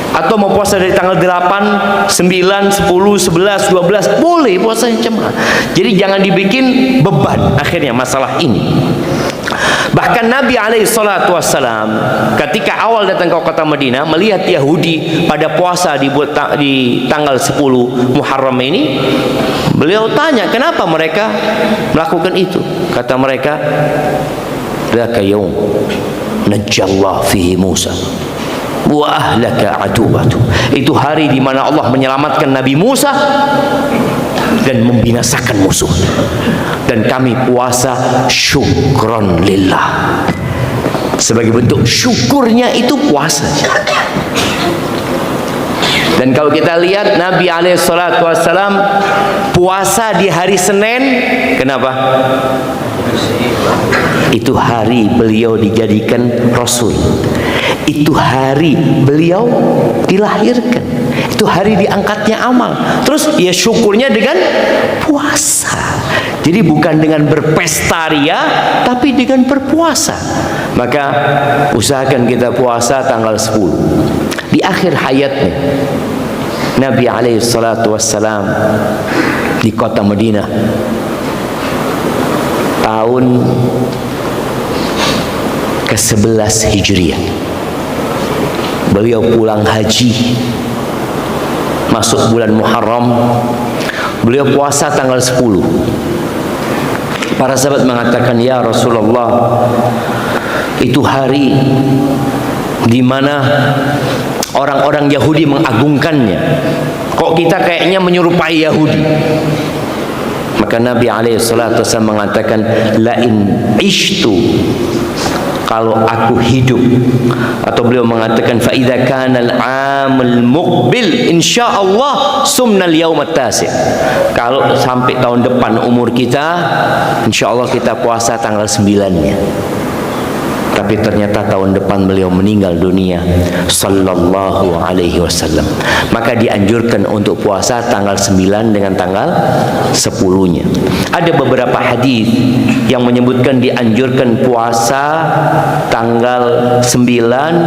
Atau mau puasa dari tanggal 8, 9, 10, 11, 12 boleh puasanya cuma. Jadi jangan dibikin beban akhirnya masalah ini. Bahkan Nabi alaihi salatu wassalam ketika awal datang ke kota Madinah melihat Yahudi pada puasa di tanggal 10 Muharram ini, beliau tanya kenapa mereka melakukan itu. Kata mereka, "Dzaka yaum najjallahu fihi Musa wa ahlaka adubatu." Itu hari di mana Allah menyelamatkan Nabi Musa dan membinasakan musuh. Dan kami puasa syukron lillah. Sebagai bentuk syukurnya itu puasa. Dan kalau kita lihat Nabi alaihissalatu wassalam puasa di hari Senin, kenapa? Itu hari beliau dijadikan Rasul. Itu hari beliau dilahirkan. Itu hari diangkatnya amal. Terus ya syukurnya dengan puasa. Jadi bukan dengan berpesta ria, tapi dengan berpuasa. Maka usahakan kita puasa tanggal 10. Di akhir hayatnya Nabi alaihi salatu wassalam di kota Madinah tahun ke-11 Hijriah. Beliau pulang haji masuk bulan Muharram. Beliau puasa tanggal 10. Para sahabat mengatakan, "Ya Rasulullah, itu hari di mana orang-orang Yahudi mengagungkannya. Kok kita kayaknya menyerupai Yahudi?" Maka Nabi alaihissalatu wassalam mengatakan, "Lain ishtu," kalau aku hidup, atau beliau mengatakan fa idza kana al-amul muqbil insyaallah sumnal yaumat tasi'. Kalau sampai tahun depan umur kita, insyaallah kita puasa tanggal 9-nya. Tapi ternyata tahun depan beliau meninggal dunia sallallahu alaihi wasallam. Maka dianjurkan untuk puasa tanggal 9 dengan tanggal 10-nya. Ada beberapa hadis yang menyebutkan dianjurkan puasa tanggal 9,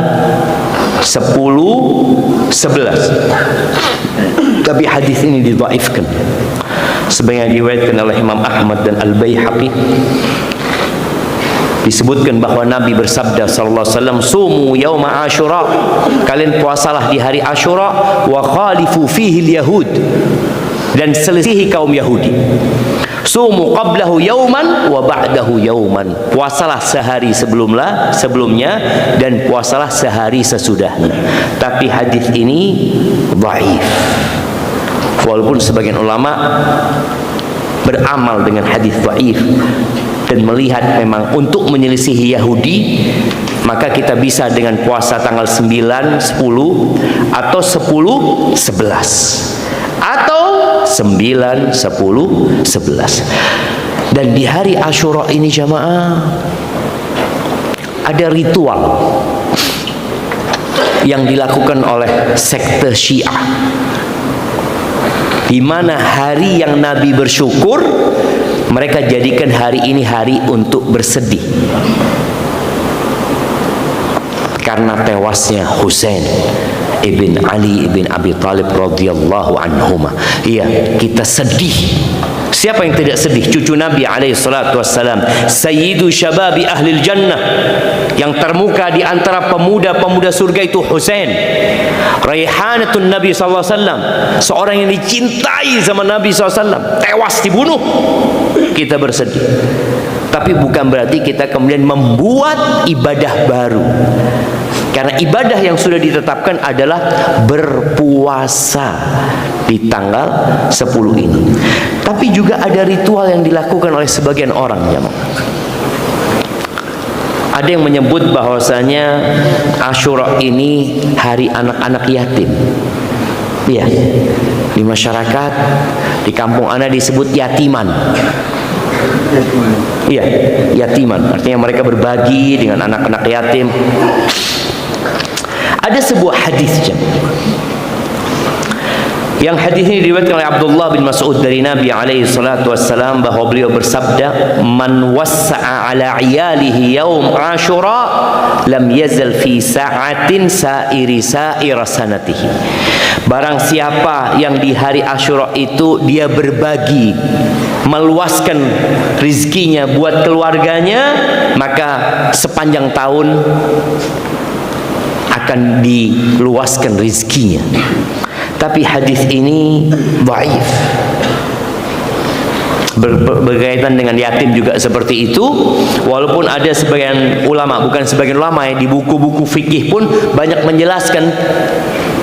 10, 11. Tapi hadis ini didhaifkan. Sebagaimana diriwayatkan oleh Imam Ahmad dan Al-Baihaqi. Disebutkan bahwa Nabi bersabda sallallahu alaihi wasallam, "Sumu yauma Asyura." Kalian puasalah di hari Asyura, wa khalifu fihi al-yahud. Dan selisihi kaum Yahudi. Sumu qablahu yauman wa ba'dahu yauman. Puasalah sehari sebelumnya dan puasalah sehari sesudahnya. Tapi hadis ini dhaif. Walaupun sebagian ulama beramal dengan hadis dhaif dan melihat memang untuk menyelisihi Yahudi, maka kita bisa dengan puasa tanggal 9, 10 atau 10, 11 atau 9, 10, 11. Dan di hari Asyura ini jamaah, ada ritual yang dilakukan oleh sekte Syiah, di mana hari yang Nabi bersyukur, mereka jadikan hari ini hari untuk bersedih karena tewasnya Husain ibn Ali ibn Abi Thalib radhiyallahu anhuma. Iya, kita sedih. Siapa yang tidak sedih? Cucu Nabi alaihi salatu wassalam, sayyidu syababi ahlil jannah, yang termuka di antara pemuda-pemuda surga itu Husain, raihanatun Nabi sallallahu alaihi wasallam, seorang yang dicintai sama Nabi sallallahu alaihi wasallam, tewas dibunuh. Kita bersedih. Tapi bukan berarti kita kemudian membuat ibadah baru. Karena ibadah yang sudah ditetapkan adalah berpuasa di tanggal 10 ini. Tapi juga ada ritual yang dilakukan oleh sebagian orang, ya. Ada yang menyebut bahwasanya Asyura ini hari anak-anak yatim. Iya. Di masyarakat, di kampung ana disebut yatiman. Iya, yatiman. Artinya mereka berbagi dengan anak-anak yatim. Ada sebuah hadis, yang hadis ini diriwayatkan oleh Abdullah bin Mas'ud dari Nabi alaihi salatu wassalam, bahwa beliau bersabda, man wassa'a ala iyalihi yaum Asyura lam yazal fi sa'atin sa'ira sanatihi. Barang siapa yang di hari Asyura itu dia berbagi, meluaskan rizkinya buat keluarganya, maka sepanjang tahun akan diluaskan rizkinya. Tapi hadis ini dhaif. Berkaitan dengan yatim juga seperti itu. Walaupun ada sebagian ulama, bukan sebagian ulama ya, di buku-buku fikih pun banyak menjelaskan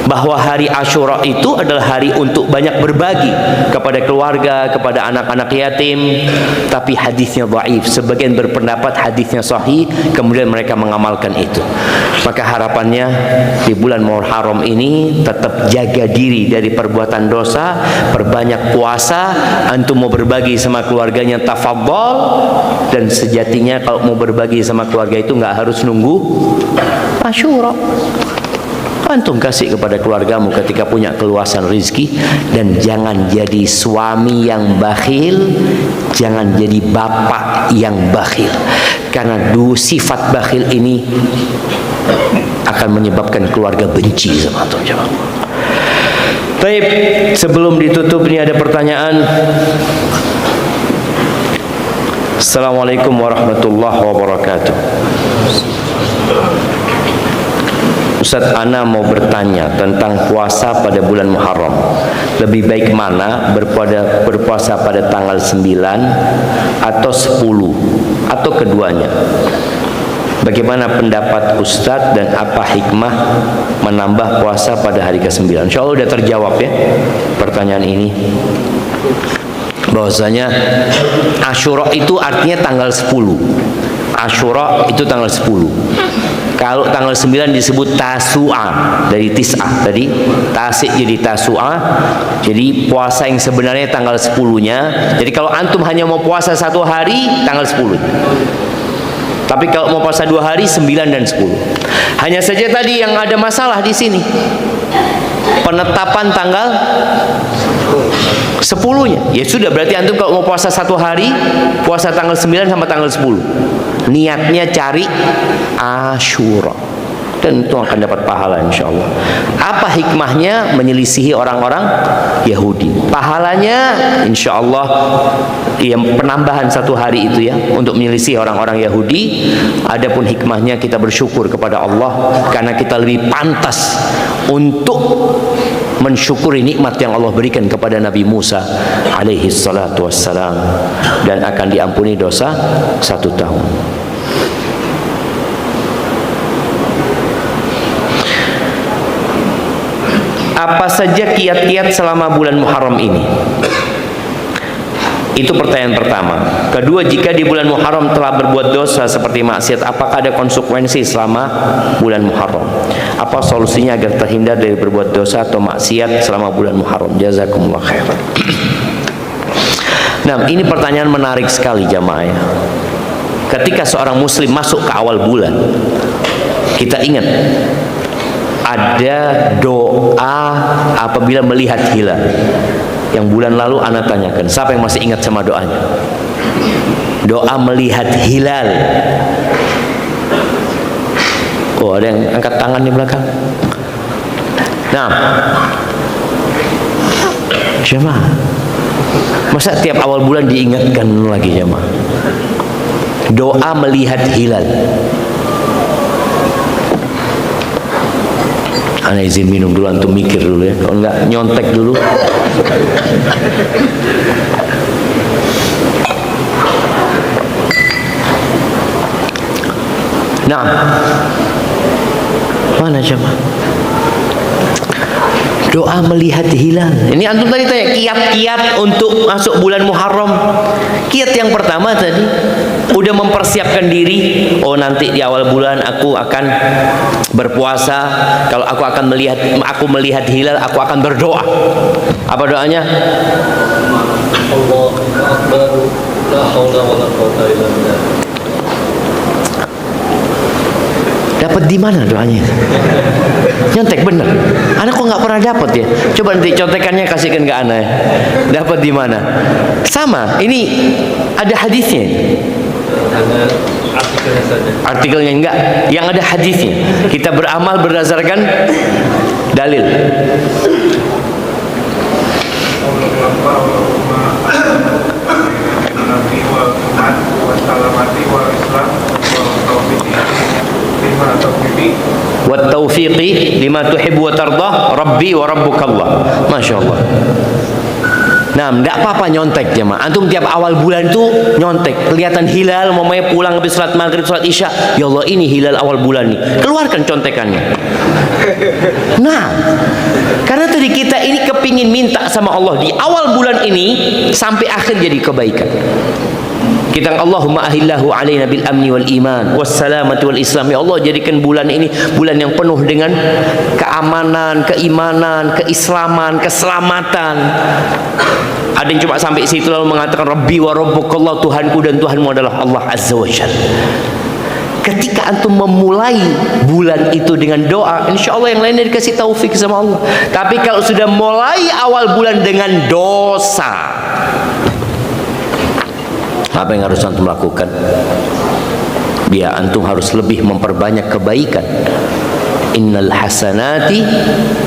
bahwa hari Asyura itu adalah hari untuk banyak berbagi kepada keluarga, kepada anak-anak yatim. Tapi hadisnya dhaif. Sebagian berpendapat hadisnya sahih, kemudian mereka mengamalkan itu. Maka harapannya di bulan Muharram ini tetap jaga diri dari perbuatan dosa, perbanyak puasa. Antum mau berbagi sama keluarganya, tafadhol. Dan sejatinya kalau mau berbagi sama keluarga itu nggak harus nunggu Asyura. Antum kasih kepada keluargamu ketika punya keluasan rizki. Dan jangan jadi suami yang bakhil, jangan jadi bapak yang bakhil. Karena sifat bakhil ini akan menyebabkan keluarga benci sama antum. Baik, sebelum ditutup ini ada pertanyaan. Assalamualaikum warahmatullahi wabarakatuh. Ustaz, ana mau bertanya tentang puasa pada bulan Muharram. Lebih baik mana, berpuasa pada tanggal 9 atau 10 atau keduanya? Bagaimana pendapat Ustaz dan apa hikmah menambah puasa pada hari ke-9? Insya Allah udah terjawab ya pertanyaan ini. Bahwasanya Asyura itu artinya tanggal 10. Asyura itu tanggal 10. Kalau tanggal 9 disebut Tasu'a, dari Tis'ah tadi, Tasik jadi Tasu'a. Jadi puasa yang sebenarnya tanggal 10-nya. Jadi kalau antum hanya mau puasa 1 hari, tanggal 10. Tapi kalau mau puasa 2 hari, 9 dan 10. Hanya saja tadi yang ada masalah di sini, penetapan tanggal 10-nya. Ya sudah, berarti antum kalau mau puasa 1 hari, puasa tanggal 9 sama tanggal 10. Niatnya cari Asyura, dan itu akan dapat pahala insya Allah. Apa hikmahnya? Menyelisihi orang-orang Yahudi. Pahalanya insya Allah yang penambahan 1 hari itu ya, untuk menyelisihi orang-orang Yahudi. Adapun hikmahnya kita bersyukur kepada Allah, karena kita lebih pantas untuk mensyukuri nikmat yang Allah berikan kepada Nabi Musa alaihi salatu wassalam, dan akan diampuni dosa 1 tahun. Apa saja kiat-kiat selama bulan Muharram ini? Itu pertanyaan pertama. Kedua, jika di bulan Muharram telah berbuat dosa seperti maksiat, apakah ada konsekuensi selama bulan Muharram? Apa solusinya agar terhindar dari berbuat dosa atau maksiat selama bulan Muharram? Jazakumullah khairan. Nah, ini pertanyaan menarik sekali jamaah ya. Ketika seorang muslim masuk ke awal bulan, kita ingat ada doa apabila melihat hilal. Yang bulan lalu ana tanyakan, siapa yang masih ingat sama doanya? Doa melihat hilal. Oh, ada yang angkat tangan di belakang. Nah, jemaah, masa tiap awal bulan diingatkan lagi jemaah? Doa melihat hilal. Ana izin minum dulu, antum mikir dulu ya, kalau enggak nyontek dulu. Nah, mana jemaah? Doa melihat hilal. Ini antum tadi tanya kiat-kiat untuk masuk bulan Muharram. Kiat yang pertama tadi udah mempersiapkan diri. Oh, nanti di awal bulan aku akan berpuasa. Kalau aku melihat hilal, aku akan berdoa. Apa doanya? Allahu Akbar, la haula wala quwwata illa billah. Dapat di mana doanya? Nyontek bener. Anak kok nggak pernah dapat ya? Coba nanti contekannya kasihkan ke anak. Dapat di mana? Sama. Ini ada hadisnya. Ada artikelnya saja. Artikelnya enggak. Yang ada hadisnya. Kita beramal berdasarkan dalil. Wa taufiqi lima tuhibbu wa tardah rabbi wa rabbukallah. Masya Allah. Nah, enggak apa-apa nyontek jemaah. Antum tiap awal bulan tuh nyontek, kelihatan hilal, mamanya pulang habis salat maghrib, salat isya, ya Allah ini hilal awal bulan nih. Keluarkan contekannya. Nah, karena tadi kita ini kepingin minta sama Allah di awal bulan ini sampai akhir jadi kebaikan. Kita Allahumma ahillahu alaina bil amni wal iman was salamati wal islam. Ya Allah, jadikan bulan ini bulan yang penuh dengan keamanan, keimanan, keislaman, keselamatan. Ada yang cuma sampai situ lalu mengatakan Rabbi wa rabbukallah, Tuhanku dan Tuhanmu adalah Allah Azza wa Jalla. Ketika antum memulai bulan itu dengan doa, insya Allah yang lainnya dikasih taufik sama Allah. Tapi kalau sudah mulai awal bulan dengan dosa, apa yang harus antum lakukan? Ya, antum harus lebih memperbanyak kebaikan. Innal hasanati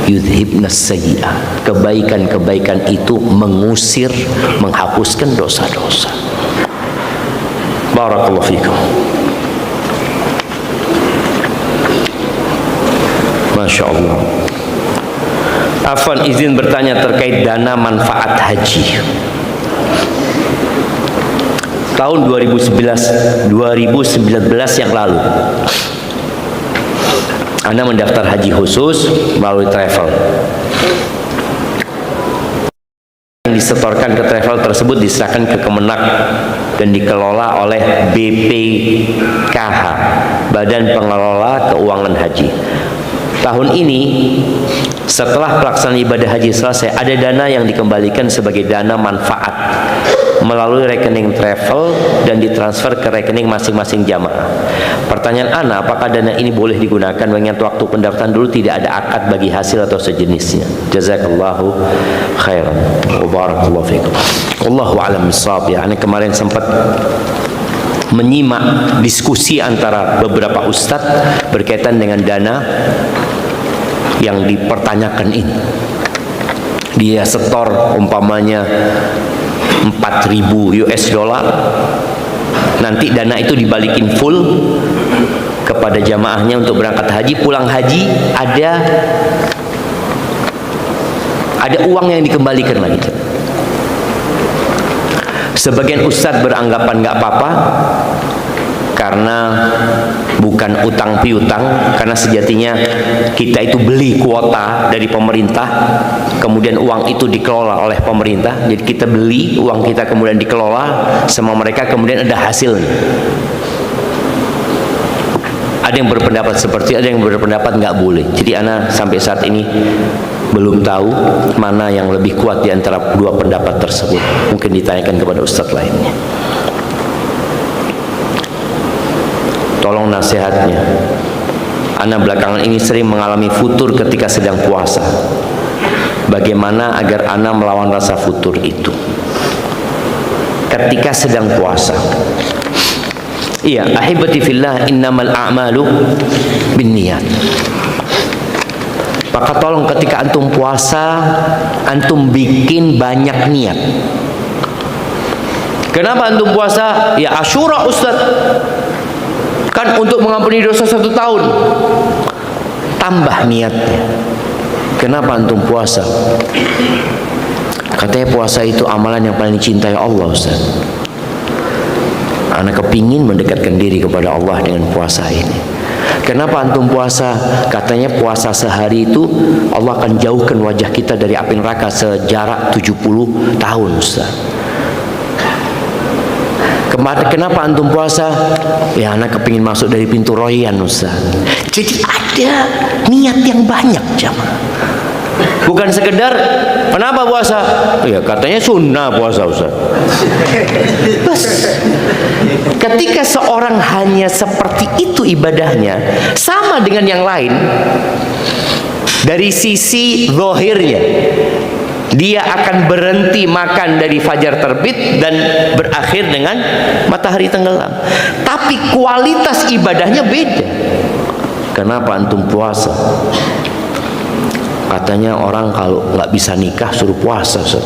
yudhibnas sayyi'at. Kebaikan-kebaikan itu mengusir, menghapuskan dosa-dosa. Barakallahu fikum. Masya Allah. Afwan, izin bertanya terkait dana manfaat haji. Tahun 2019 yang lalu, Anda mendaftar haji khusus melalui travel. Yang disetorkan ke travel tersebut diserahkan ke Kemenak dan dikelola oleh BPKH, Badan Pengelola Keuangan Haji. Tahun ini setelah pelaksanaan ibadah haji selesai, ada dana yang dikembalikan sebagai dana manfaat melalui rekening travel dan ditransfer ke rekening masing-masing jamaah. Pertanyaan ana, apakah dana ini boleh digunakan mengingat waktu pendaftaran dulu tidak ada akad bagi hasil atau sejenisnya? Jazakallahu khairan wa barakallahu fikum. Wallahu a'lam bissawab. Ya, ana kemarin sempat menyimak diskusi antara beberapa ustadz berkaitan dengan dana yang dipertanyakan ini. Dia setor umpamanya 4.000 US dollar, nanti dana itu dibalikin full kepada jamaahnya untuk berangkat haji. Pulang haji ada uang yang dikembalikan lagi. Sebagian ustadz beranggapan nggak apa-apa karena bukan utang piutang, karena sejatinya kita itu beli kuota dari pemerintah, kemudian uang itu dikelola oleh pemerintah. Jadi kita beli uang kita, kemudian dikelola sama mereka, kemudian ada hasilnya. Ada yang berpendapat seperti, ada yang berpendapat nggak boleh. Jadi ana sampai saat ini belum tahu mana yang lebih kuat di antara dua pendapat tersebut. Mungkin ditanyakan kepada ustadz lainnya. Tolong nasihatnya. Ana belakangan ini sering mengalami futur ketika sedang puasa. Bagaimana agar ana melawan rasa futur itu ketika sedang puasa? Iya, ahibati fillah, innamal a'malu binniyat. Maka tolong ketika antum puasa, antum bikin banyak niat. Kenapa antum puasa? Ya Asyura Ustaz, kan untuk mengampuni dosa 1 tahun. Tambah niatnya. Kenapa antum puasa? Katanya puasa itu amalan yang paling dicintai Allah, Ustaz. Anak kepingin mendekatkan diri kepada Allah dengan puasa ini. Kenapa antum puasa? Katanya puasa sehari itu Allah akan jauhkan wajah kita dari api neraka sejarak 70 tahun, Ustaz. Kenapa antum puasa? Ya anak kepingin masuk dari pintu royan, Ustaz. Jadi ada niat yang banyak, jamaah. Bukan sekedar kenapa puasa? Ya katanya sunnah puasa, Ustaz. Bas. Ketika seorang hanya seperti itu ibadahnya, sama dengan yang lain, dari sisi zahirnya dia akan berhenti makan dari fajar terbit dan berakhir dengan matahari tenggelam. Tapi kualitas ibadahnya beda. Kenapa antum puasa? Katanya orang kalau nggak bisa nikah suruh puasa, Ustaz.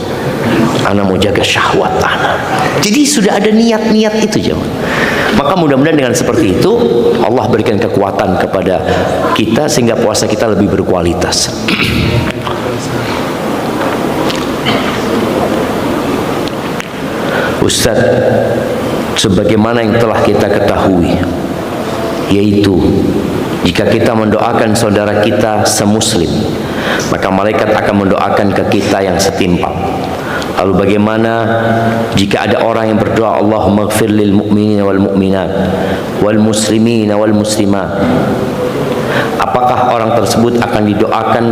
Ana mau jaga syahwat ana. Jadi sudah ada niat-niat itu, jemaah. Maka mudah-mudahan dengan seperti itu Allah berikan kekuatan kepada kita sehingga puasa kita lebih berkualitas. Ustaz, sebagaimana yang telah kita ketahui, yaitu jika kita mendoakan saudara kita semuslim, maka malaikat akan mendoakan ke kita yang setimpal. Lalu bagaimana jika ada orang yang berdoa, Allahumma ighfir lil mu'minina wal mu'minat wal muslimina wal muslimat, apakah orang tersebut akan didoakan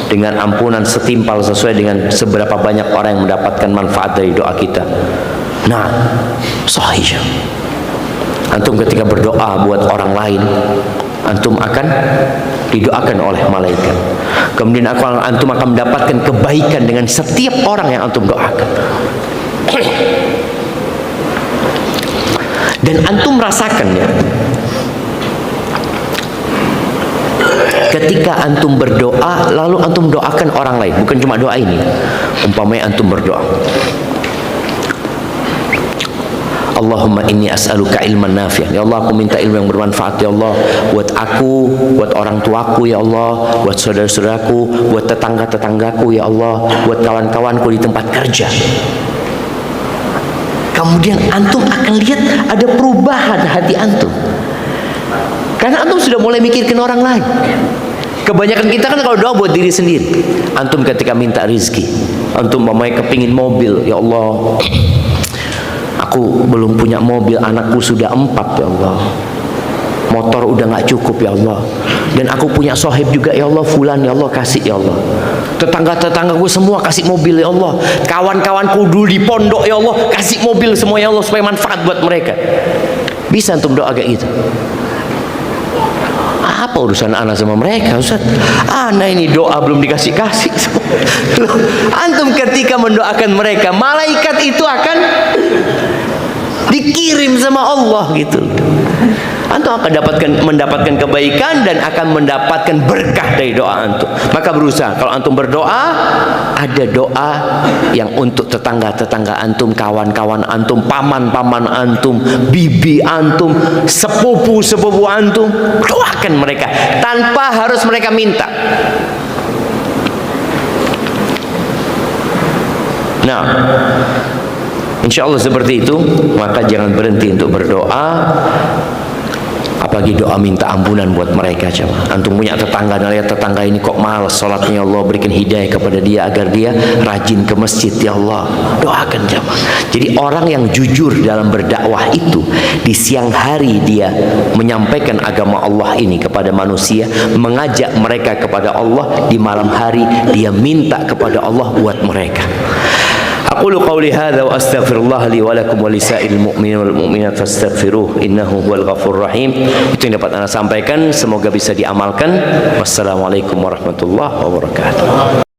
dengan ampunan setimpal sesuai dengan seberapa banyak orang yang mendapatkan manfaat dari doa kita? Nah, sahih. Antum ketika berdoa buat orang lain, antum akan didoakan oleh malaikat. Kemudian antum akan mendapatkan kebaikan dengan setiap orang yang antum doakan. Dan antum rasakan ya, ketika antum berdoa lalu antum doakan orang lain, bukan cuma doa ini. Umpamanya antum berdoa, Allahumma inni as'aluka ilman nafi'an. Ya Allah, aku minta ilmu yang bermanfaat ya Allah, buat aku, buat orang tuaku ya Allah, buat saudara-saudaraku, buat tetangga-tetanggaku ya Allah, buat kawan-kawanku di tempat kerja. Kemudian antum akan lihat ada perubahan hati antum, karena antum sudah mulai mikirkan orang lain. Kebanyakan kita kan kalau doa buat diri sendiri. Antum ketika minta rizki, antum mamanya kepingin mobil, ya Allah, aku belum punya mobil, anakku sudah 4 ya Allah, motor udah nggak cukup ya Allah, dan aku punya sohib juga ya Allah, fulan ya Allah, kasih ya Allah, tetangga-tetanggaku semua kasih mobil ya Allah, kawan-kawanku dulu di pondok ya Allah, kasih mobil semua ya Allah supaya manfaat buat mereka. Bisa antum doa kayak gitu? Apa urusan anak sama mereka, Ustaz? Anak ini doa belum dikasih-kasih. Antum ketika mendoakan mereka, malaikat itu akan dikirim sama Allah gitu. Antum akan mendapatkan kebaikan dan akan mendapatkan berkah dari doa antum. Maka berusaha kalau antum berdoa, ada doa yang untuk tetangga-tetangga antum, kawan-kawan antum, paman-paman antum, bibi antum, sepupu-sepupu antum, doakan mereka tanpa harus mereka minta. Nah, insya Allah seperti itu. Maka jangan berhenti untuk berdoa. Bagi doa minta ampunan buat mereka jemaah. Antum punya tetangga, lihat tetangga ini kok malas sholatnya, ya Allah berikan hidayah kepada dia agar dia rajin ke masjid, ya Allah. Doakan jemaah. Jadi orang yang jujur dalam berdakwah itu, di siang hari dia menyampaikan agama Allah ini kepada manusia, mengajak mereka kepada Allah, di malam hari dia minta kepada Allah buat mereka. Aqulu qawli hadza wa astaghfirullah li wa lakum wa lisa'il mu'minin wal mu'minat fastaghfiruh innahu huwal ghafurur rahim. Itu yang dapat Anda sampaikan, semoga bisa diamalkan. Wassalamualaikum warahmatullahi wabarakatuh.